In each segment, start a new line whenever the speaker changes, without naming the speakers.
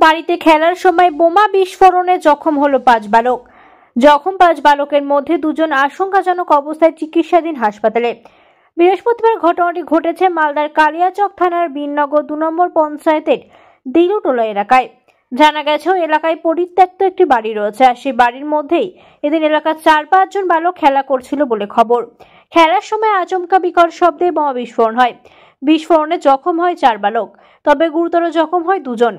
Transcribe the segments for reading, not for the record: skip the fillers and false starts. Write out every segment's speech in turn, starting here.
বাড়িতে খেলার সময় বোমা বিস্ফোরণে জখম হলো 5 বালক। জখম 5 বালকের মধ্যে 2 জন আশঙ্কাজনক অবস্থায় চিকিৎসাধীন হাসপাতালে। বৃহস্পতিবার ঘটনাটি ঘটেছে মালদার কালিয়াচক থানার বীরনগর 2 নম্বর পঞ্চায়েতের দিলুটোলা এলাকায়। জানা গেছে ওই এলাকায় পরিত্যক্ত একটি বাড়ি রয়েছে, আর সেই বাড়ির মধ্যেই এদিন এলাকার 4-5 জন বালক খেলা করছিল বলে খবর। খেলার সময় আচমকা বিকট শব্দে বোমা বিস্ফোরণ হয়। বিস্ফোরণে জখম হয় 4 বালক, তবে গুরুতর জখম হয় 2 জন।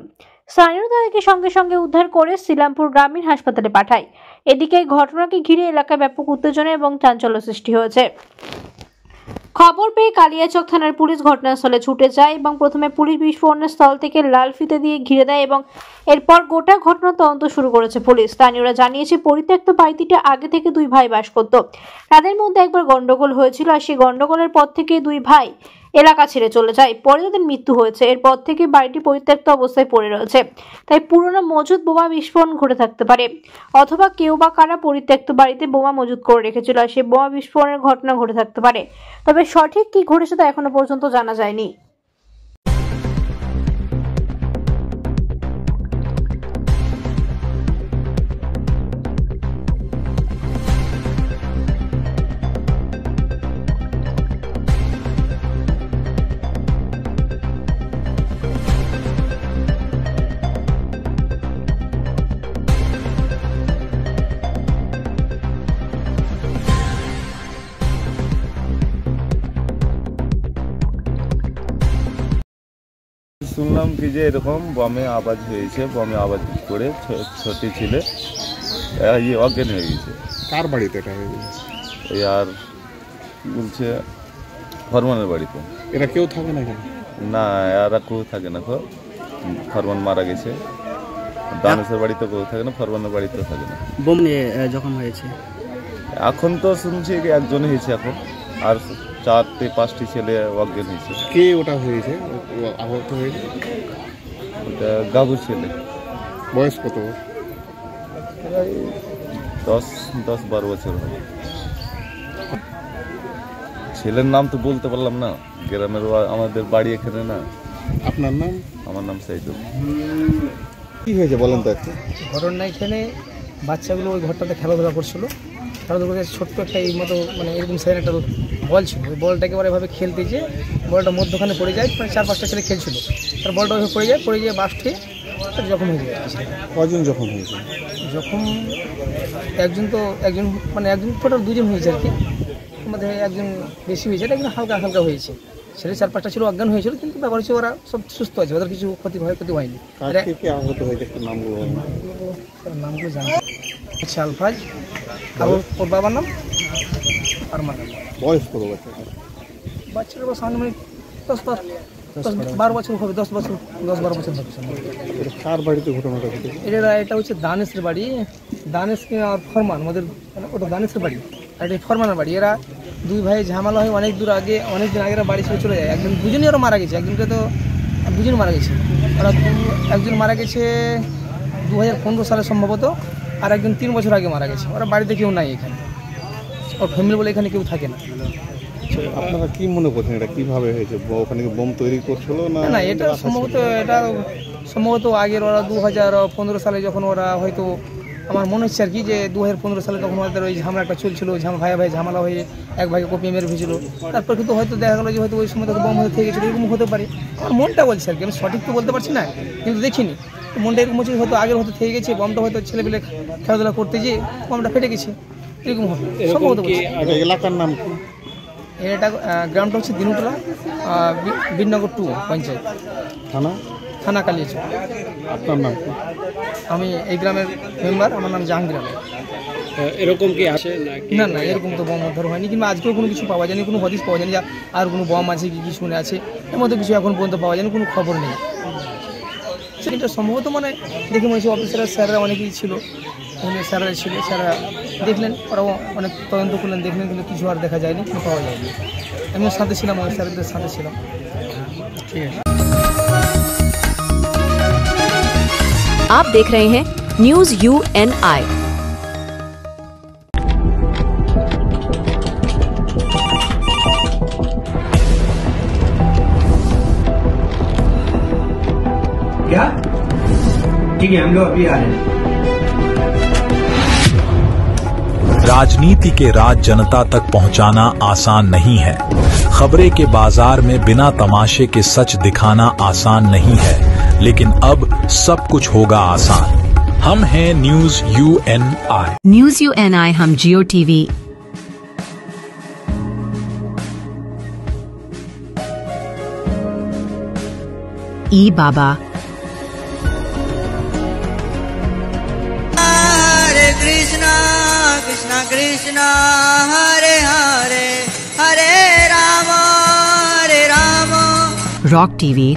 স্থানীয় তাদেরকে সঙ্গে সঙ্গে উদ্ধার করে শ্রীরামপুর গ্রামীণ হাসপাতালে পাঠায়। এদিকে ঘটনাকে ঘিরে এলাকায় ব্যাপক উত্তেজনা এবং চাঞ্চল্য সৃষ্টি হয়েছে। খবর পেয়ে কালিয়াচক থানার পুলিশ ঘটনাস্থলে ছুটে যায় এবং প্রথমে পুলিশ বিস্ফোরণের স্থল থেকে লাল ফিতে দিয়ে ঘিরে দেয় এবং এরপর গোটা ঘটনার তদন্ত শুরু করেছে পুলিশ। স্থানীয়রা জানিয়েছে পরিত্যক্ত বাড়িটিতে আগে থেকে 2 ভাই বাস করত। তাদের মধ্যে একবার গন্ডগোল হয়েছিল, আর সেই গন্ডগোলের পর থেকে 2 ভাই এলাকা ছেড়ে চলে যায়। পরে তাদের মৃত্যু হয়েছে। এরপর থেকে বাড়িটি পরিত্যক্ত অবস্থায় পড়ে রয়েছে। তাই পুরনো মজুদ বোমা বিস্ফোরণ ঘটে থাকতে পারে, অথবা কেউ বা কারা পরিত্যক্ত বাড়িতে বোমা মজুদ করে রেখেছিল আর সেই বোমা বিস্ফোরণের ঘটনা ঘটে থাকতে পারে। তবে সঠিক কি ঘটেছে তা এখনো পর্যন্ত জানা যায়নি।
শুনলাম কি যে এরকম বমে আওয়াজ হয়েছে, বমে আওয়াজ করে ছোটি ছেলে অজ্ঞান হয়ে গেছে।
কার বাড়িতে এটা হয়ে গেছে?
ওই আর বলছে ফরমানের বাড়িতে।
এরা কেউ থাকে না এখানে?
না, এরা কেউ থাকে না। ফরমান মারা গেছে। দানেশের বাড়িতে কেউ থাকে না, ফরমানের বাড়িতেও থাকে না।
বোম নিয়ে যখন হয়েছে
এখন তো শুনছি একজন হয়েছে, এখন আর 4-5টি ছেলে অজ্ঞান হয়েছে।
কে ওটা হয়েছে, আহত হয়েছে?
ওটা গাবুর ছেলে।
বয়স কত?
প্রায় 10-12 বছর হবে। ছেলের নাম তো বলতে পারলাম না, গ্রামের আমাদের বাড়ি এখানে না।
আপনার নাম?
আমার নাম সাইদুল।
কি হয়েছে বলেন তো একটু।
ঘটনা এখানে বাচ্চাগুলো ওই ঘরটাতে খেলাধুলা করছিল। খেলাধুলা করতে ছোট্ট একটা এই মতো মানে এরকম সাইড একটা বল ছিল। ওই বলটাকে এবার এভাবে খেলতে যে বলটা মধ্যখানে পড়ে যায়, মানে 4-5টা ছেলে খেলছিল। তার বলটা ওইভাবে পড়ে যায় বাসটি জখম হয়ে যায়।
কজন জখম হয়েছে?
জখম একজন মানে একজন টোটাল 2 জন হয়েছে আর কি। আমাদের একজন বেশি হয়েছে, একজন হালকা হালকা হয়েছে। ছেলে 4-5টা ছিল অজ্ঞান হয়েছিল, কিন্তু ব্যাপার হচ্ছে ওরা সব সুস্থ আছে, ওদের কিছু ক্ষতি হয়নি।
আহত হয়েছে একটু নামগুলো
নামগুলো জানি আচ্ছা, আলফাজ আর ওর বাবার নাম আরমান।
বয়স কত
বাচ্চার সামনে মানে 10-12 বছর হবে, 10-12 বছর হবে।
কার বাড়িতে ঘটনাটা ঘটেছে?
এটা হচ্ছে দানেশের বাড়ি। দানেশ আর ফরমান, আমাদের ওটা দানেশের বাড়ি আর এটা ফরমানের বাড়ি। এরা 2 ভাই ঝামেলা হয় অনেক দিন আগে এরা বাড়ি ছেড়ে চলে যায়। দুজনই ওরা মারা গেছে। একজনকে তো 2 জন মারা গেছে। ওরা একজন মারা গেছে 2015 সালে সম্ভবত, আর একজন 3 বছর আগে মারা গেছে। ওরা বাড়িতে কেউ নাই এখানে, ওর ফ্যামিলি বলে এখানে কেউ থাকে না।
আপনারা কি মনে করছেন এটা কিভাবে হয়েছে? ওখানে বোম তৈরি করছিল না?
না, এটা সম্ভবত আগের ওরা 2015 সালে যখন ওরা হয়তো, আমার মনে হচ্ছে আর কি যে 2015 সালে তখন ওদের ওই ঝামেলা একটা চলছিল, ভাই ঝামেলা হয়ে এক ভাইকে কপিয়ে মেরে ফেলেছিল। তারপর কিন্তু হয়তো দেখা গেলো যে হয়তো ওই সময় বোম হতে থেকে গেছিলো, এরকম হতে পারে। আমার মনটা বলছে আর কি, আমি সঠিক তো বলতে পারছি না, কিন্তু দেখিনি। মনটা এরকম হচ্ছে হয়তো আগের হয়তো থেকে গেছে, বমটা হয়তো ছেলেপেলে খেলাধুলা করতে গিয়ে বমটা ফেটে গেছে, এরকম হবে সম্ভবত।
এলাকার নাম কি?
এটা গ্রামটা হচ্ছে দিলুটোলা, বীরনগর 2 পঞ্চায়েত, থানা কালিয়াচক।
আপনার নাম?
আমি এই গ্রামের মেম্বার, আমার নাম জাহাঙ্গীর আলম।
এরকম কি আসে
না, এরকম তো বম উদ্ধার হয়নি, কিংবা আজকেও কোনো কিছু পাওয়া যায়নি, কোনো হদিস পাওয়া যায়নি আর কোনো বম আছে কি শুনে আছে, এর মধ্যে কিছু এখন পর্যন্ত পাওয়া যায়নি, কোনো খবর নেই। সেটা সম্ভবত মানে দেখে মনে হচ্ছে অফিসাররা স্যাররা অনেকেই ছিল, স্যাররা ছিল, স্যাররা দেখলেন, ওরাও অনেক তদন্ত করলেন, দেখলেন, কিন্তু কিছু আর দেখা যায়নি, কিছু পাওয়া যায়নি। আমিও সাথে ছিলাম, ওই স্যারদের সাথে ছিলাম। ঠিক আছে।
आप देख रहे हैं न्यूज UNI।
क्या ठीक है, हम लोग अभी आ रहे हैं।
राजनीति के राज जनता तक पहुंचाना आसान नहीं है। खबरें के बाजार में बिना तमाशे के सच दिखाना आसान नहीं है, लेकिन अब सब कुछ होगा आसान। हम हैं न्यूज UNI।
न्यूज UNI हम जियो टीवी, ई बाबा,
हरे कृष्णा कृष्णा कृष्णा हरे हरे हरे राम
रॉक टीवी,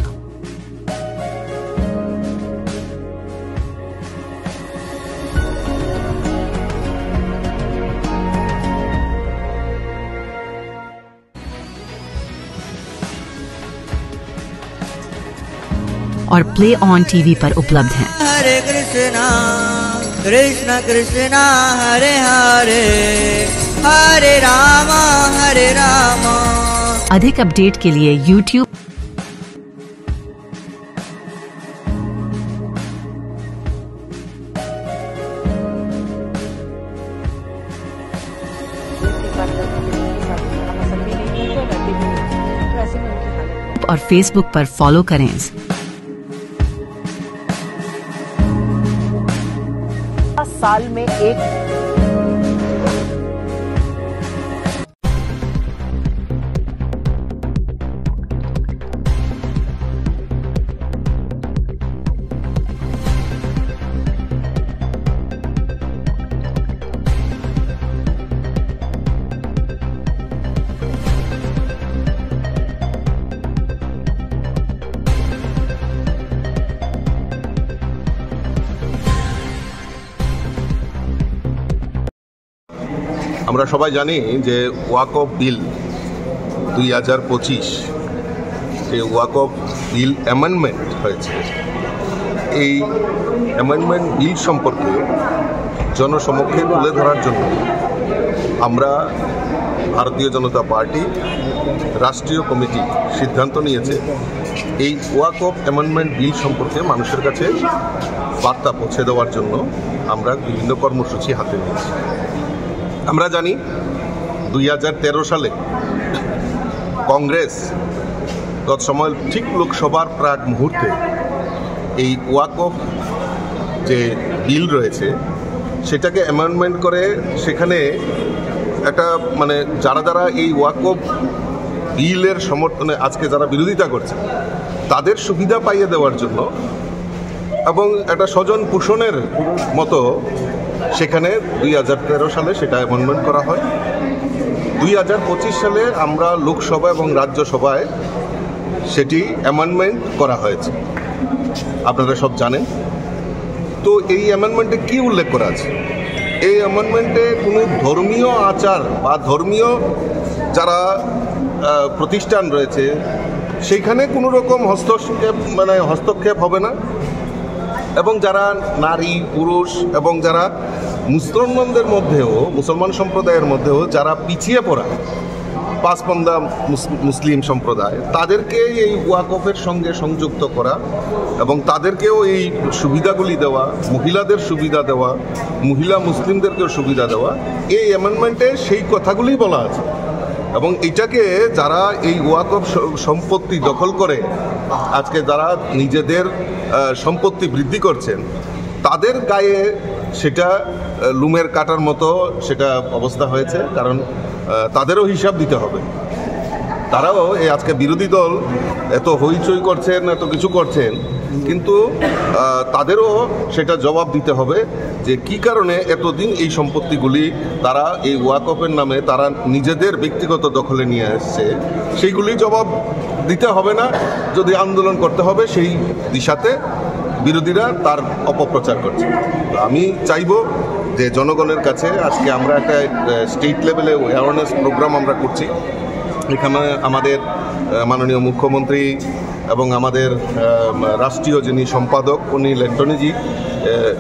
और प्ले ऑन टीवी पर उपलब्ध हैं।
हरे कृष्णा कृष्णा कृष्णा हरे हरे हरे राम हरे राम।
अधिक अपडेट के लिए YouTube और Facebook पर फॉलो करें।
साल में एक
আমরা সবাই জানি যে ওয়াকফ বিল 2025 যে ওয়াকফ বিল অ্যামেন্ডমেন্ট হয়েছে, এই অ্যামেন্ডমেন্ট বিল সম্পর্কে জনসমক্ষে তুলে ধরার জন্য আমরা ভারতীয় জনতা পার্টি রাষ্ট্রীয় কমিটি সিদ্ধান্ত নিয়েছে এই ওয়াকফ অ্যামেন্ডমেন্ট বিল সম্পর্কে মানুষের কাছে বার্তা পৌঁছে দেওয়ার জন্য আমরা বিভিন্ন কর্মসূচি হাতে নিয়েছি। আমরা জানি 2013 সালে কংগ্রেস তৎসময় ঠিক লোকসভার প্রাক মুহূর্তে এই ওয়াকফ যে বিল রয়েছে সেটাকে অ্যামেন্ডমেন্ট করে সেখানে একটা মানে যারা এই ওয়াকফ বিলের সমর্থনে আজকে যারা বিরোধিতা করছে তাদের সুবিধা পাইয়ে দেওয়ার জন্য এবং একটা স্বজন পোষণের মতো সেখানে 2013 সালে সেটা অ্যামেন্ডমেন্ট করা হয়। 2025 সালে আমরা লোকসভা এবং রাজ্যসভায় সেটি অ্যামেন্ডমেন্ট করা হয়েছে, আপনারা সব জানেন। তো এই অ্যামেন্ডমেন্টে কি উল্লেখ করা আছে? এই অ্যামেন্ডমেন্টে কোনো ধর্মীয় আচার বা ধর্মীয় যারা প্রতিষ্ঠান রয়েছে সেইখানে কোনো রকম হস্তক্ষেপ হবে না, এবং যারা নারী পুরুষ এবং যারা মুসলমানদের মধ্যেও মুসলমান সম্প্রদায়ের মধ্যেও যারা পিছিয়ে পড়া পাঁচপন্দা মুসলিম সম্প্রদায় তাদেরকে এই ওয়াকফের সঙ্গে সংযুক্ত করা এবং তাদেরকেও এই সুবিধাগুলি দেওয়া, মহিলাদের সুবিধা দেওয়া, মহিলা মুসলিমদেরকেও সুবিধা দেওয়া, এই অ্যামেন্ডমেন্টে সেই কথাগুলি বলা আছে। এবং এটাকে যারা এই ওয়াকফ সম্পত্তি দখল করে আজকে যারা নিজেদের সম্পত্তি বৃদ্ধি করছেন তাদের গায়ে সেটা লুমের কাটার মতো সেটা অবস্থা হয়েছে, কারণ তাদেরও হিসাব দিতে হবে। তারাও এই আজকে বিরোধী দল এত হইচই করছেন, এত কিছু করছেন, কিন্তু তাদেরও সেটা জবাব দিতে হবে যে কি কারণে এতদিন এই সম্পত্তিগুলি তারা এই ওয়াকফের নামে তারা নিজেদের ব্যক্তিগত দখলে নিয়ে আসছে, সেইগুলি জবাব দিতে হবে না, যদি আন্দোলন করতে হবে সেই দিশাতে বিরোধীরা তার অপপ্রচার করছে। তো আমি চাইব যে জনগণের কাছে আজকে আমরা একটা স্টেট লেভেলে অ্যাওয়ারনেস প্রোগ্রাম আমরা করছি। এখানে আমাদের মাননীয় মুখ্যমন্ত্রী এবং আমাদের রাষ্ট্রীয় যিনি সম্পাদক অনিল অ্যান্টনিজি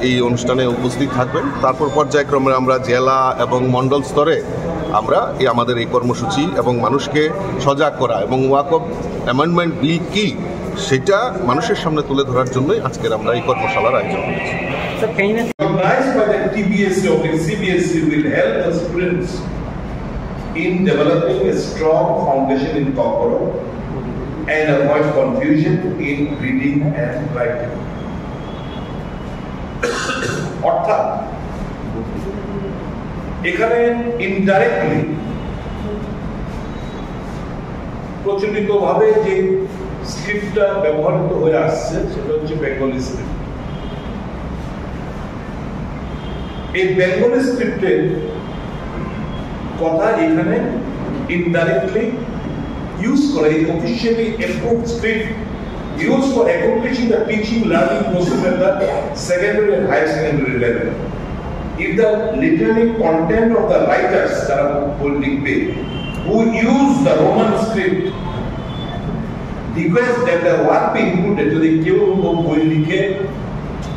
এই অনুষ্ঠানে উপস্থিত থাকবেন। তারপর পর্যায়ক্রমে আমরা জেলা এবং মণ্ডল স্তরে আমরা আমাদের এই কর্মসূচি এবং মানুষকে সজাগ করা এবং ওয়াকফ অ্যামেন্ডমেন্ট বিল কি সেটা মানুষের সামনে তুলে ধরার জন্যই আজকের আমরা এই কর্মশালার আয়োজন করেছি।
Organized by the TBSC or the CBSC will help the students in developing a strong foundation in Kokoro and avoid confusion in reading and writing. অর্থাৎ এখানে ইনডাইরেক্টলি প্রচলিতভাবে যে স্ক্রিপ্টটা ব্যবহৃত হয়ে আসছে সেটা হচ্ছে বেঙ্গলি স্ক্রিপ্ট। এই বেঙ্গলি স্ক্রিপ্টের কথা এখানে ইনডাইরেক্টলি ইউজ করে এই officially approved script used for accomplishing the teaching learning process at the secondary and higher secondary level. If the literary content of the writers who use the Roman script request that the work be included, যদি কেউ বই লিখে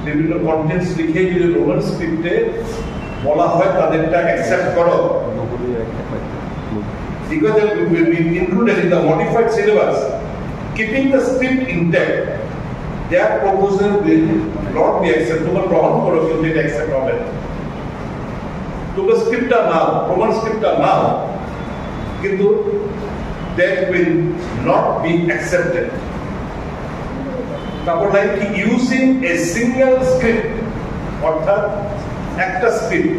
বিভিন্ন contents লিখে যদি Roman স্ক্রিপ্টে বলা হয় তাদেরটা অ্যাকসেপ্ট করো, because they will be included in the modified syllabus. Keeping the script intact, their proposal will not be acceptable. গ্রহণ করো কিন্তু এটা অ্যাকসেপ্ট হবে না। তোমরা স্ক্রিপ্টটা নাও, রোমান স্ক্রিপ্টটা নাও, কিন্তু that will not be accepted. তারপর লাইক কি ইউজিং এ সিঙ্গেল স্ক্রিপ্ট, অর্থাৎ একটা script,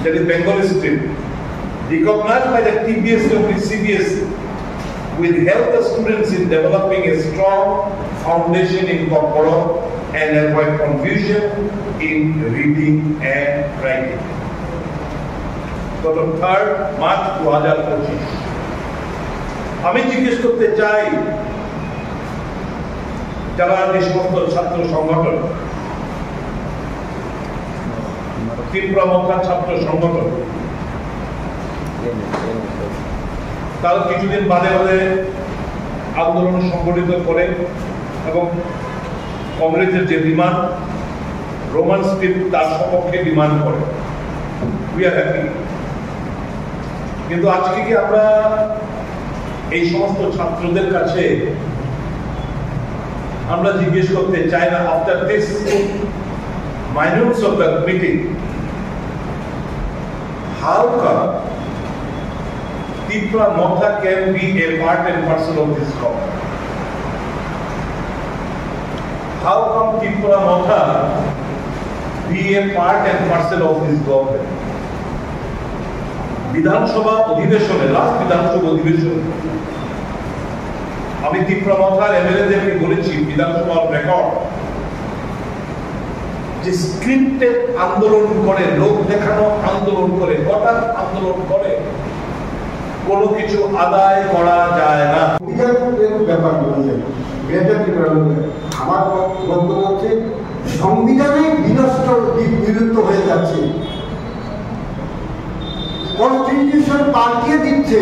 that is Bengali script, recognized by the TBSC or the CBSC, will help the students in developing a strong foundation in Kokoro and avoid confusion in reading and writing. So the 3rd March 2025, আমি জিজ্ঞেস করতে চাই যারা যে সমস্ত ছাত্র সংগঠন, ত্রিপুরা মথা ছাত্র সংগঠন, তারা কিছুদিন বাদে বাদে আন্দোলন সংগঠিত করে এবং কংগ্রেসের যে ডিমান্ড রোমান স্ক্রিপ্ট তার সপক্ষে ডিমান্ড করে, উই আর হ্যাপি। কিন্তু আজকে কি আমরা এই সমস্ত ছাত্রদের কাছে আমরা জিজ্ঞেস করতে চাই না, after this minutes of the meeting, how come Tripura Motha can be a part and parcel of this government? How come Tripura Motha be a part and parcel of this government? বিধানসভা অধিবেশনে, last বিধানসভা অধিবেশনে আমি ত্রিপুরা মথার এমএলএদেরকে বলেছি, বিধানসভার record, যে স্ক্রিপ্টে আন্দোলন করে, লোক দেখানো আন্দোলন করে, হঠাৎ আন্দোলন করে, কোনো কিছু আদায় করা যায় না।
ব্যাপার আমার বক্তব্য হচ্ছে সংবিধানে বিনষ্ট বিলুপ্ত হয়ে যাচ্ছে, কনস্টিটিউশন পাল্টিয়ে দিচ্ছে,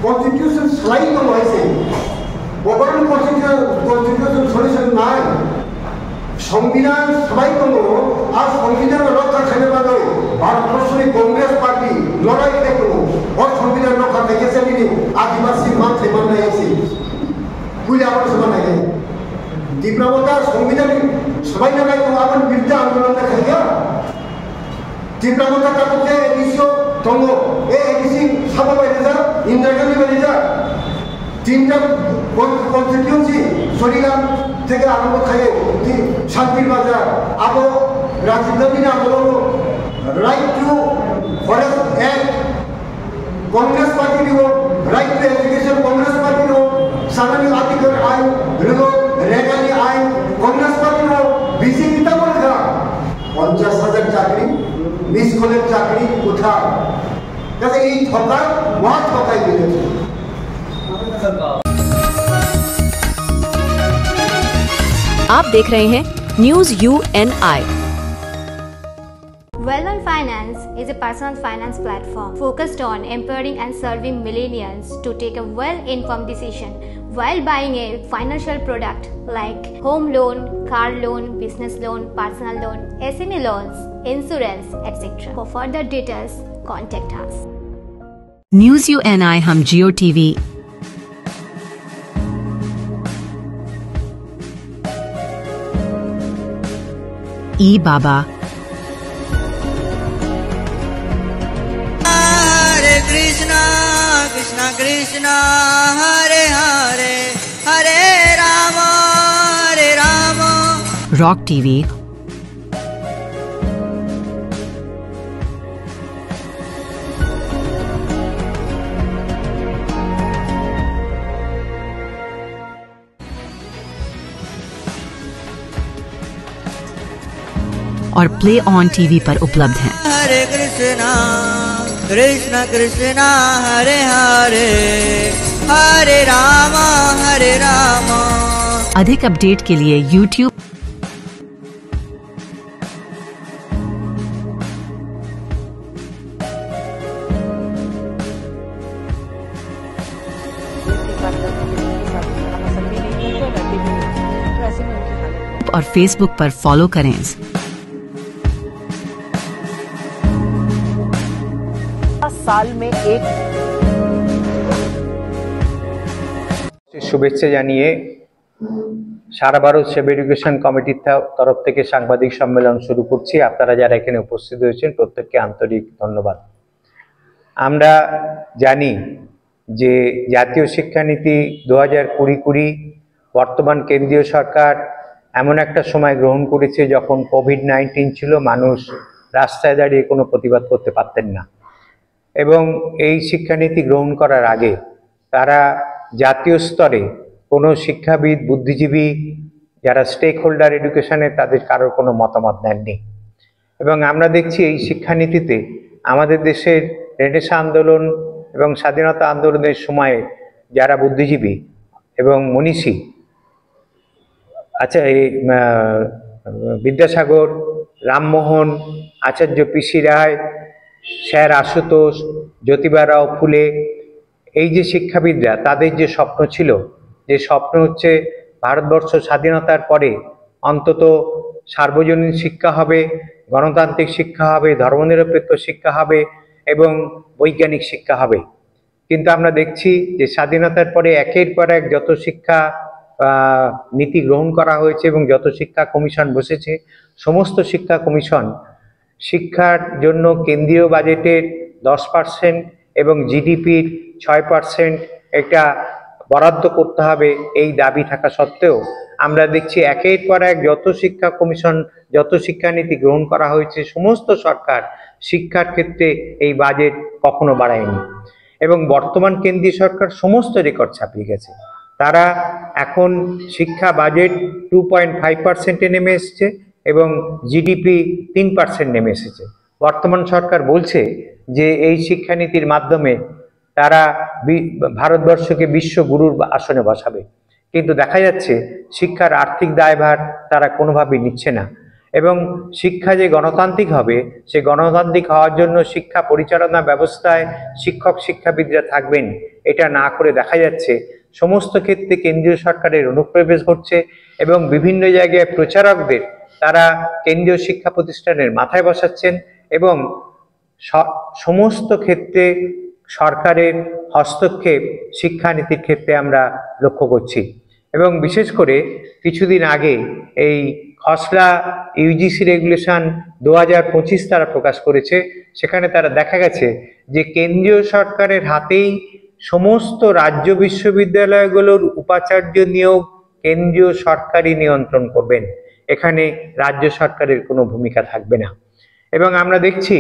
কনস্টিটিউশন সেলাই করা হয়েছে, ওভারঅল কনস্টিটিউশন সলিউশন নাই, সংবিধান সবাই করলো আর সংবিধান রক্ষা ছেড়ে বাদ ভারতবর্ষের কংগ্রেস পার্টি লড়াই দেখলো ওর সংবিধান রক্ষা দেখেছে তিনি আদিবাসী মাঠে মান্না এসে বুঝলে আমার সমান আগে তীব্রতা সংবিধান সবাই লাগাই তো আমার বিরুদ্ধে আন্দোলন দেখা গিয়া তীব্রতা কাকুতে এডিসি তঙ্গ এ এডিসি সাবা বাইরে যা ইন্দিরা গান্ধী বাইরে যা তিনটা কনস্টিটিউন্সি সরিলাম থেকে আরম্ভ থাকে শান্তির বাজার আবো রাজধানী আন্দোলন right two forest act Congress পার্টির রাইট টু এডুকেশন কংগ্রেস পার্টির সাধারণ আধিকার আইন রেগানি আইন কংগ্রেস পার্টির বিজেপি তা বলে 50,000 চাকরি মিসকলের চাকরি কোথায় কাজে এই ঠকা মহা ঠকাই দিয়েছে।
आप देख रहे हैं news UNI।
Well-Known Finance is a personal finance platform focused on empowering and serving millennials to take a well-informed decision while buying a financial product like home loan, car loan, business loan, personal loan, SME loans, insurance, etc. For further details, contact us.
News UNI हम Jio TV ई बाबा।
हरे Krishna Krishna Krishna Hare Hare Hare Ram
rock TV. और play on TV पर उपलब्ध हैं।
हरे कृष्णा कृष्णा कृष्णा हरे हरे हरे राम हरे राम।
अधिक update के लिए YouTube और Facebook पर फॉलो करें।
साल में एक
শুভেচ্ছা জানিয়ে সারা ভারত সেবা এডুকেশন কমিটির তরফ থেকে সাংবাদিক সম্মেলন শুরু করছি। আপনারা যারা এখানে উপস্থিত হয়েছেন প্রত্যেককে আন্তরিক ধন্যবাদ। আমরা জানি যে জাতীয় শিক্ষানীতি 2020 বর্তমান কেন্দ্রীয় সরকার এমন একটা সময় গ্রহণ করেছে যখন কোভিড-19 ছিল, মানুষ রাস্তায় দাঁড়িয়ে কোনো প্রতিবাদ করতে পারতেন না। এবং এই শিক্ষানীতি গ্রহণ করার আগে তারা জাতীয় স্তরে কোনো শিক্ষাবিদ, বুদ্ধিজীবী, যারা স্টেক হোল্ডার এডুকেশনে, তাদের কারোর কোনো মতামত নেননি। এবং আমরা দেখছি এই শিক্ষানীতিতে আমাদের দেশের রেনেসাঁ আন্দোলন এবং স্বাধীনতা আন্দোলনের সময়ে যারা বুদ্ধিজীবী এবং মনীষী, আচ্ছা, এই বিদ্যাসাগর, রামমোহন, আচার্য পিসি রায়, স্যার আশুতোষ, জ্যোতিবা রাও ফুলে, এই যে শিক্ষাবিদরা, তাদের যে স্বপ্ন ছিল, যে স্বপ্ন হচ্ছে ভারতবর্ষ স্বাধীনতার পরে অন্তত সার্বজনীন শিক্ষা হবে, গণতান্ত্রিক শিক্ষা হবে, ধর্মনিরপেক্ষ শিক্ষা হবে এবং বৈজ্ঞানিক শিক্ষা হবে। কিন্তু আমরা দেখছি যে স্বাধীনতার পরে একের পর এক যত শিক্ষা নীতি গ্রহণ করা হয়েছে এবং যত শিক্ষা কমিশন বসেছে, সমস্ত শিক্ষা কমিশন শিক্ষার জন্য কেন্দ্রীয় বাজেটের 10% এবং জিডিপির 6% একটা বরাদ্দ করতে হবে, এই দাবি থাকা সত্ত্বেও আমরা দেখছি একের পর এক যত শিক্ষা কমিশন, যত শিক্ষানীতি গ্রহণ করা হয়েছে, সমস্ত সরকার শিক্ষার ক্ষেত্রে এই বাজেট কখনো বাড়ায়নি। এবং বর্তমান কেন্দ্রীয় সরকার সমস্ত রেকর্ড ছাপিয়ে গেছে। তারা এখন শিক্ষা বাজেট 2.5%-এ নেমে এসছে এবং জিডিপি 3% নেমে এসেছে। বর্তমান সরকার বলছে যে এই শিক্ষানীতির মাধ্যমে তারা ভারতবর্ষকে বিশ্বগুরুর আসনে বসাবে, কিন্তু দেখা যাচ্ছে শিক্ষার আর্থিক দায়ভার তারা কোনোভাবেই নিচ্ছে না। এবং শিক্ষা যে গণতান্ত্রিক হবে, সে গণতান্ত্রিক হওয়ার জন্য শিক্ষা পরিচালনা ব্যবস্থায় শিক্ষক শিক্ষাবিদরা থাকবেন, এটা না করে দেখা যাচ্ছে সমস্ত ক্ষেত্রে কেন্দ্রীয় সরকারের অনুপ্রবেশ ঘটছে এবং বিভিন্ন জায়গায় প্রচারকদের তারা কেন্দ্রীয় শিক্ষা প্রতিষ্ঠানের মাথায় বসাচ্ছেন এবং সমস্ত ক্ষেত্রে সরকারের হস্তক্ষেপ শিক্ষানীতির ক্ষেত্রে আমরা লক্ষ্য করছি। এবং বিশেষ করে কিছুদিন আগে এই খসড়া ইউজিসি রেগুলেশন 2025 তারা প্রকাশ করেছে। সেখানে তারা দেখা গেছে যে কেন্দ্রীয় সরকারের হাতেই সমস্ত রাজ্য বিশ্ববিদ্যালয়গুলোর উপাচার্য নিয়োগ কেন্দ্রীয় সরকারই নিয়ন্ত্রণ করবেন, এখানে রাজ্য সরকারের কোনো ভূমিকা থাকবে না। এবং আমরা দেখছি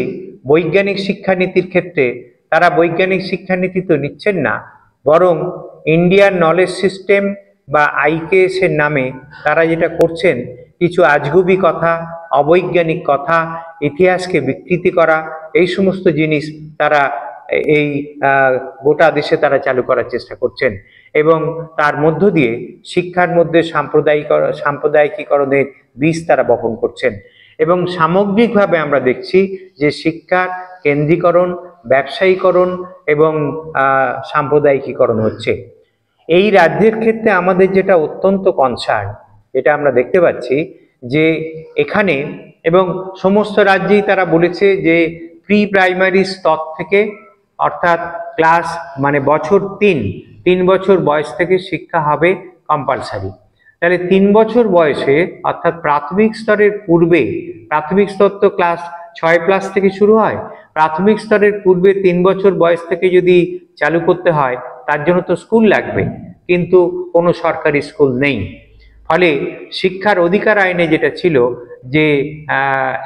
বৈজ্ঞানিক শিক্ষানীতির ক্ষেত্রে তারা বৈজ্ঞানিক শিক্ষানীতি তো নিচ্ছেন না, বরং ইন্ডিয়ান নলেজ সিস্টেম বা IKS এর নামে তারা যেটা করছেন, কিছু আজগুবি কথা, অবৈজ্ঞানিক কথা, ইতিহাসকে বিকৃতি করা, এই সমস্ত জিনিস তারা এই গোটা দেশে তারা চালু করার চেষ্টা করছেন এবং তার মধ্য দিয়ে শিক্ষার মধ্যে সাম্প্রদায়িকীকরণের বীজ তারা বপন করছেন। এবং সামগ্রিকভাবে আমরা দেখছি যে শিক্ষার কেন্দ্রীকরণ, ব্যবসায়ীকরণ এবং সাম্প্রদায়িকীকরণ হচ্ছে। এই রাজ্যের ক্ষেত্রে আমাদের যেটা অত্যন্ত কনসার্ন, এটা আমরা দেখতে পাচ্ছি যে এখানে এবং সমস্ত রাজ্যেই তারা বলেছে যে প্রি প্রাইমারি স্তর থেকে, অর্থাৎ ক্লাস মানে বছর 3 বছর বয়স থেকে শিক্ষা হবে কম্পালসারি। তাহলে 3 বছর বয়সে অর্থাৎ প্রাথমিক স্তরের পূর্বে, প্রাথমিক স্তর তো ক্লাস 6+ থেকে শুরু হয়, প্রাথমিক স্তরের পূর্বে 3 বছর বয়স থেকে যদি চালু করতে হয় তার জন্য তো স্কুল লাগবে, কিন্তু কোনো সরকারি স্কুল নেই। ফলে শিক্ষার অধিকার আইনে যেটা ছিল যে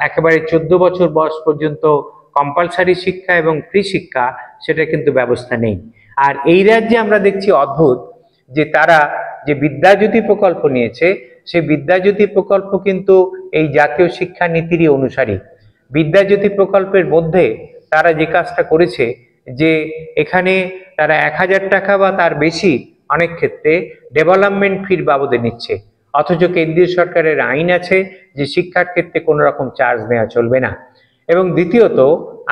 একেবারে 14 বছর বয়স পর্যন্ত কম্পালসারি শিক্ষা এবং ফ্রি শিক্ষা, সেটা কিন্তু ব্যবস্থা নেই। আর এই রাজ্যে আমরা দেখছি অদ্ভুত যে তারা যে বিদ্যাজ্যোতি প্রকল্প নিয়েছে, সেই বিদ্যাজ্যোতি প্রকল্প কিন্তু এই জাতীয় শিক্ষা নীতিরই অনুসারী। বিদ্যাজ্যোতি প্রকল্পের মধ্যে তারা যে কাজটা করেছে যে এখানে তারা 1000 টাকা বা তার বেশি অনেক ক্ষেত্রে ডেভেলপমেন্ট ফির বাবদে নিচ্ছে, অথচ কেন্দ্রীয় সরকারের আইন আছে যে শিক্ষার ক্ষেত্রে কোনো রকম চার্জ নেওয়া চলবে না। এবং দ্বিতীয়ত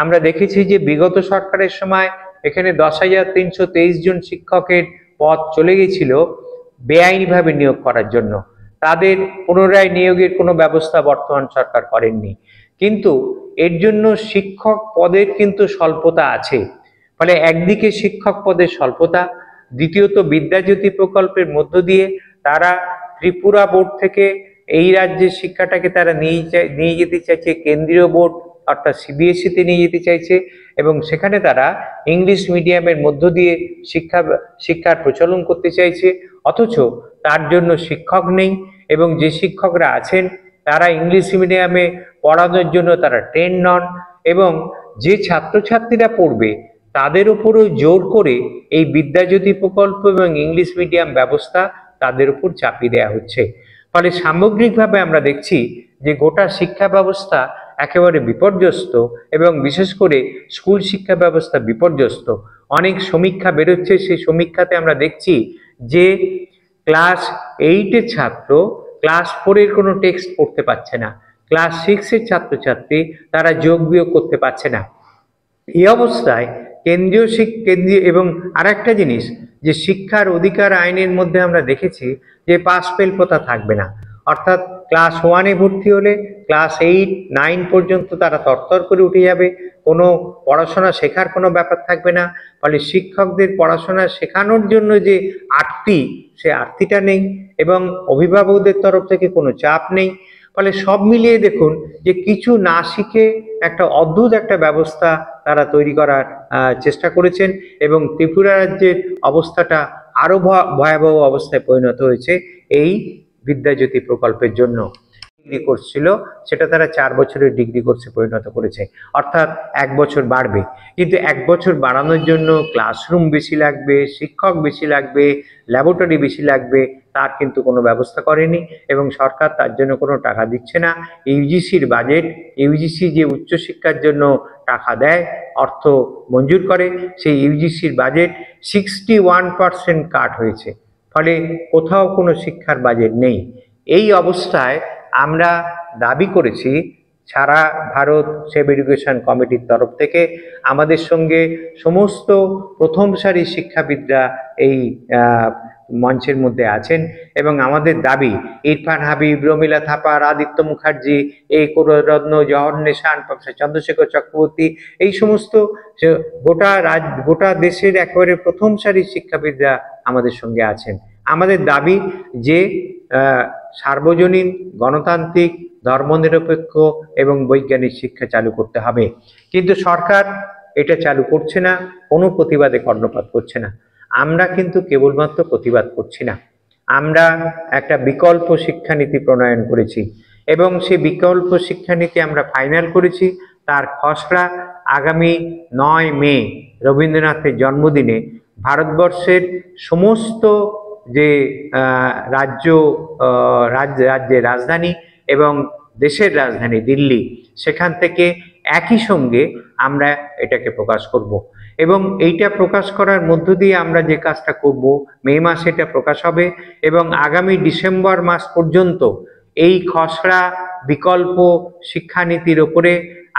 আমরা দেখেছি যে বিগত সরকারের সময় এখানে 10,323 জন শিক্ষকের পদ চলে গেছিল বেআইনিভাবে নিয়োগ করার জন্য, তাদের পুনরায় নিয়োগের কোনো ব্যবস্থা বর্তমান সরকার করেননি। কিন্তু এর জন্য শিক্ষক পদের কিন্তু স্বল্পতা আছে। ফলে একদিকে শিক্ষক পদের স্বল্পতা, দ্বিতীয়ত বিদ্যাজ্যোতি প্রকল্পের মধ্য দিয়ে তারা ত্রিপুরা বোর্ড থেকে এই রাজ্যের শিক্ষাটাকে তারা নিয়ে যেতে চাইছে কেন্দ্রীয় বোর্ড অর্থাৎ CBSE-তে নিয়ে যেতে চাইছে, এবং সেখানে তারা ইংলিশ মিডিয়ামের মধ্য দিয়ে শিক্ষার প্রচলন করতে চাইছে, অথচ তার জন্য শিক্ষক নেই। এবং যে শিক্ষকরা আছেন তারা ইংলিশ মিডিয়ামে পড়ানোর জন্য তারা ট্রেন নন, এবং যে ছাত্রছাত্রীরা পড়বে তাদের উপরও জোর করে এই বিদ্যাজ্যোতি প্রকল্প এবং ইংলিশ মিডিয়াম ব্যবস্থা তাদের উপর চাপিয়ে দেওয়া হচ্ছে। ফলে সামগ্রিকভাবে আমরা দেখছি যে গোটা শিক্ষা ব্যবস্থা একেবারে বিপর্যস্ত, এবং বিশেষ করে স্কুল শিক্ষা ব্যবস্থা বিপর্যস্ত। অনেক সমীক্ষা বেরোচ্ছে, সেই সমীক্ষাতে আমরা দেখছি যে ক্লাস 8-এর ছাত্র ক্লাস 4-এর কোনো টেক্সট পড়তে পারছে না, ক্লাস 6-এর ছাত্রছাত্রী তারা যোগ বিয়োগ করতে পারছে না। এই অবস্থায় কেন্দ্রীয় এবং আরেকটা জিনিস যে শিক্ষার অধিকার আইনের মধ্যে আমরা দেখেছি যে পাস ফেল প্রথা থাকবে না, অর্থাৎ ক্লাস 1-এ ভর্তি হলে ক্লাস 8, 9 পর্যন্ত তারা তরতর করে উঠে যাবে, কোনো পড়াশোনা শেখার কোনো ব্যাপার থাকবে না। ফলে শিক্ষকদের পড়াশোনা শেখানোর জন্য যে আর্তি, সে আর্তিটা নেই, এবং অভিভাবকদের তরফ থেকে কোনো চাপ নেই। ফলে সব মিলিয়ে দেখুন যে কিছু না শিখে একটা অদ্ভুত একটা ব্যবস্থা তারা তৈরি করার চেষ্টা করেছেন, এবং ত্রিপুরা রাজ্যের অবস্থাটা আরো ভয়াবহ অবস্থায় পরিণত হয়েছে এই বিদ্যাজ্যোতি প্রকল্পের জন্য। ডিগ্রি কোর্স ছিল সেটা তারা 4 বছরের ডিগ্রি কোর্সে পরিণত করেছে, অর্থাৎ 1 বছর বাড়বে। কিন্তু 1 বছর বাড়ানোর জন্য ক্লাসরুম বেশি লাগবে, শিক্ষক বেশি লাগবে, ল্যাবরেটরি বেশি লাগবে, তার কিন্তু কোনো ব্যবস্থা করেনি, এবং সরকার তার জন্য কোনো টাকা দিচ্ছে না। ইউজিসির বাজেট, ইউজিসি যে উচ্চশিক্ষার জন্য টাকা দেয়, অর্থ মঞ্জুর করে, সেই ইউজিসির বাজেট 61% কাট হয়েছে। ফলে কোথাও কোনো শিক্ষার বাজেট নেই। এই অবস্থায় আমরা দাবি করেছি সারা ভারত সেভ এডুকেশন কমিটির তরফ থেকে, আমাদের সঙ্গে সমস্ত প্রথম সারির শিক্ষাবিদরা এই মঞ্চের মধ্যে আছেন, এবং আমাদের দাবি ইরফান হাবিব, রমিলা থাপার, আদিত্য মুখার্জি, এই কররত্ন, জওহর নেশান, প্রফেসর চন্দ্রশেখর চক্রবর্তী, এই সমস্ত গোটা দেশের একেবারে প্রথম সারির শিক্ষাবিদরা আমাদের সঙ্গে আছেন। আমাদের দাবি যে সার্বজনীন, গণতান্ত্রিক, ধর্মনিরপেক্ষ এবং বৈজ্ঞানিক শিক্ষা চালু করতে হবে। কিন্তু সরকার এটা চালু করছে না, কোনো প্রতিবাদে কর্ণপাত করছে না। আমরা কিন্তু কেবলমাত্র প্রতিবাদ করছি না, আমরা একটা বিকল্প শিক্ষানীতি প্রণয়ন করেছি, এবং সেই বিকল্প শিক্ষানীতি আমরা ফাইনাল করেছি। তার খসড়া আগামী 9 মে রবীন্দ্রনাথের জন্মদিনে ভারতবর্ষের সমস্ত যে রাজ্যের রাজধানী এবং দেশের রাজধানী দিল্লি, সেখান থেকে একই সঙ্গে আমরা এটাকে প্রকাশ করব, এবং এইটা প্রকাশ করার মধ্য দিয়ে আমরা যে কাজটা করব, মে মাসে এটা প্রকাশ হবে, এবং আগামী ডিসেম্বর মাস পর্যন্ত এই খসড়া বিকল্প শিক্ষানীতির ওপরে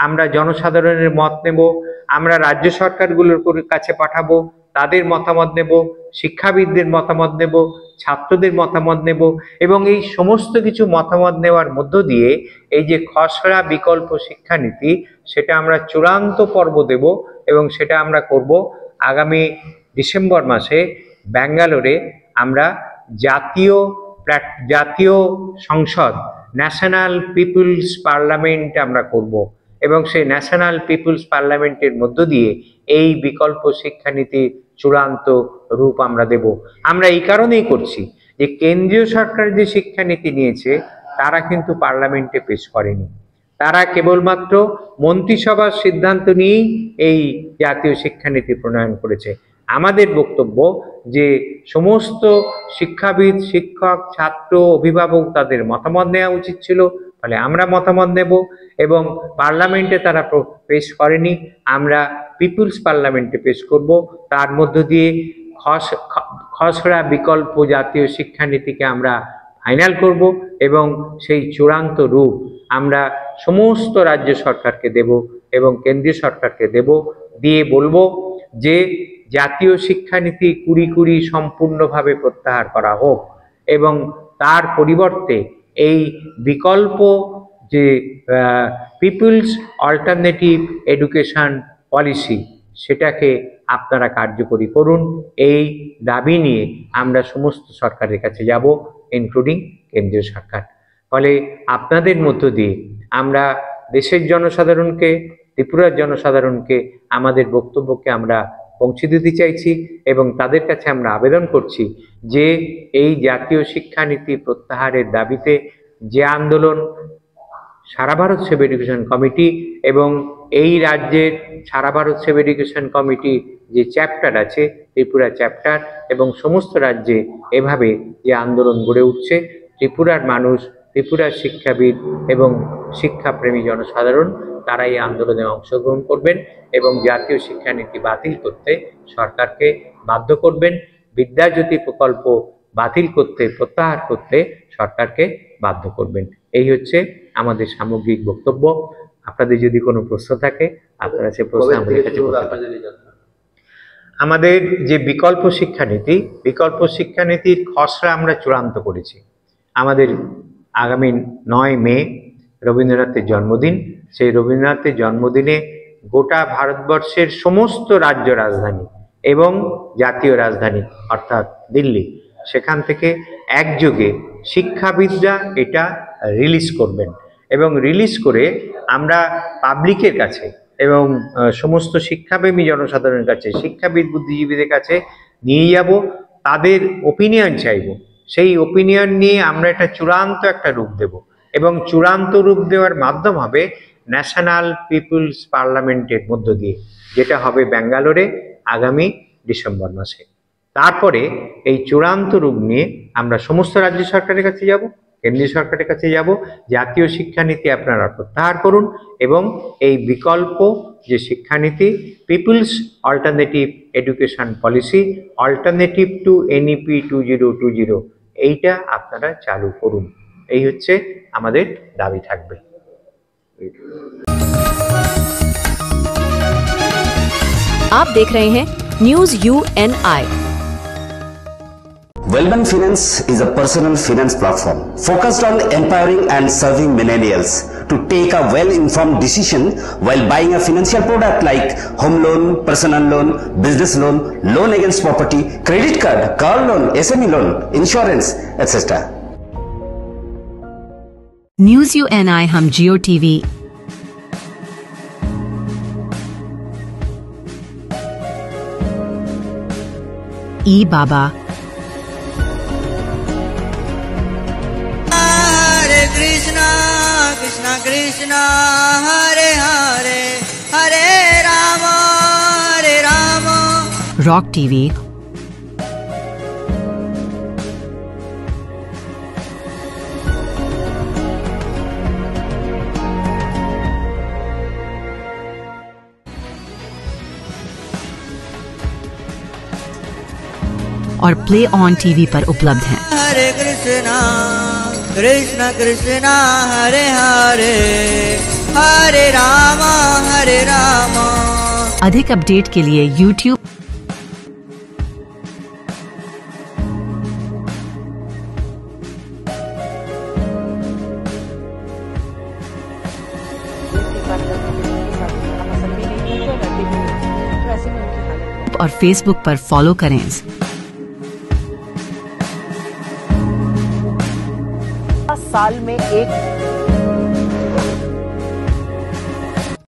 আমরা জনসাধারণের মত নেব, আমরা রাজ্য সরকারগুলোর কাছে পাঠাবো, তাদের মতামত নেব, শিক্ষাবিদদের মতামত নেব, ছাত্রদের মতামত নেব, এবং এই সমস্ত কিছু মতামত নেওয়ার মধ্য দিয়ে এই যে খসড়া বিকল্প শিক্ষানীতি, সেটা আমরা চূড়ান্ত পর্ব দেব, এবং সেটা আমরা করব আগামী ডিসেম্বর মাসে ব্যাঙ্গালোরে। আমরা জাতীয় জাতীয় সংসদ ন্যাশনাল পিপুলস পার্লামেন্ট আমরা করব এবং সেই ন্যাশনাল পিপুলস পার্লামেন্টের মধ্য দিয়ে এই বিকল্প শিক্ষানীতি চূড়ান্ত রূপ আমরা দেব। আমরা এই কারণেই করছি যে কেন্দ্রীয় সরকার যে শিক্ষানীতি নিয়েছে তারা কিন্তু পার্লামেন্টে পেশ করেনি, তারা কেবলমাত্র মন্ত্রিসভার সিদ্ধান্ত নিয়েই এই জাতীয় শিক্ষানীতি প্রণয়ন করেছে। আমাদের বক্তব্য যে সমস্ত শিক্ষাবিদ, শিক্ষক, ছাত্র, অভিভাবক তাদের মতামত নেওয়া উচিত ছিল, ফলে আমরা মতামত নেব এবং পার্লামেন্টে তারা পেশ করেনি, আমরা পিপুলস পার্লামেন্টে পেশ করব। তার মধ্য দিয়ে খসড়া বিকল্প জাতীয় শিক্ষানীতিকে আমরা ফাইনাল করব এবং সেই চূড়ান্ত রূপ আমরা সমস্ত রাজ্য সরকারকে দেব এবং কেন্দ্রীয় সরকারকে দেব, দিয়ে বলবো যে জাতীয় শিক্ষানীতি 2020 সম্পূর্ণভাবে প্রত্যাহার করা হোক এবং তার পরিবর্তে এই বিকল্প যে পিপুলস অল্টারনেটিভ এডুকেশন পলিসি সেটাকে আপনারা কার্যকরী করুন। এই দাবি নিয়ে আমরা সমস্ত সরকারের কাছে যাব, ইনক্লুডিং কেন্দ্রীয় সরকার। ফলে আপনাদের মধ্য দিয়ে আমরা দেশের জনসাধারণকে, ত্রিপুরার জনসাধারণকে আমাদের বক্তব্যকে আমরা পৌঁছে দিতে চাইছি এবং তাদের কাছে আমরা আবেদন করছি যে এই জাতীয় শিক্ষানীতি প্রত্যাহারের দাবিতে যে আন্দোলন সারা ভারত সেভ এডুকেশন কমিটি এবং এই রাজ্যের সারা ভারত সেভ এডুকেশন কমিটি যে চ্যাপ্টার আছে, ত্রিপুরা চ্যাপ্টার, এবং সমস্ত রাজ্যে এভাবে যে আন্দোলন গড়ে উঠছে, ত্রিপুরার মানুষ, ত্রিপুরার শিক্ষাবিদ এবং শিক্ষাপ্রেমী জনসাধারণ তারা এই আন্দোলনে অংশগ্রহণ করবেন এবং জাতীয় শিক্ষানীতি বাতিল করতে সরকারকে বাধ্য করবেন, বিদ্যাজ্যোতি প্রকল্প বাতিল করতে, প্রত্যাহার করতে সরকারকে বাধ্য করবেন। এই হচ্ছে আমাদের সামগ্রিক বক্তব্য। আপনাদের যদি কোনো প্রশ্ন থাকে আপনারা সে প্রশ্ন আমাদের কাছে করতে পারেন। আমাদের যে বিকল্প শিক্ষানীতির খসড়া আমরা চূড়ান্ত করেছি। আমাদের আগামী 9 মে রবীন্দ্রনাথের জন্মদিন। সেই রবীন্দ্রনাথের জন্মদিনে গোটা ভারতবর্ষের সমস্ত রাজ্য রাজধানী এবং জাতীয় রাজধানী অর্থাৎ দিল্লি, সেখান থেকে একযোগে শিক্ষাবিদরা এটা রিলিজ করবেন এবং রিলিজ করে আমরা পাবলিকের কাছে এবং সমস্ত শিক্ষাপ্রেমী জনসাধারণের কাছে, শিক্ষাবিদ বুদ্ধিজীবীদের কাছে নিয়ে যাব, তাদের ওপিনিয়ন চাইব। সেই ওপিনিয়ন নিয়ে আমরা এটা চূড়ান্ত একটা রূপ দেব এবং চূড়ান্ত রূপ দেওয়ার মাধ্যম হবে ন্যাশনাল পিপুলস পার্লামেন্টের মধ্য দিয়ে, যেটা হবে ব্যাঙ্গালোরে আগামী ডিসেম্বর মাসে। তারপরে এই চূড়ান্ত রূপ নিয়ে আমরা সমস্ত রাজ্য সরকারের কাছে যাব, কেন্দ্রীয় সরকারের কাছে যাব, জাতীয় শিক্ষানীতি আপনারা প্রত্যাহার করুন এবং এই বিকল্প যে শিক্ষানীতি people's alternative education policy, alternative to NEP 2020, এইটা আপনারা চালু করুন। এই হচ্ছে আমাদের দাবি থাকবে।
आप देख रहे हैं news UNI।
Wellman Finance is a personal finance platform focused on empowering and serving millennials to take a well-informed decision while buying a financial product like home loan, personal loan, business loan, loan against property, credit card, car loan, SME loan, insurance, etc.
News UNI हम जियो TV, बाबा,
हरे कृष्णा कृष्णा कृष्णा हरे हरे, हरे Ram
rock TV, और play on TV पर उपलब्ध हैं।
हरे कृष्णा कृष्णा कृष्णा हरे हरे, हरे राम
अधिक update के लिए YouTube और Facebook पर फॉलो करें।
साल में एक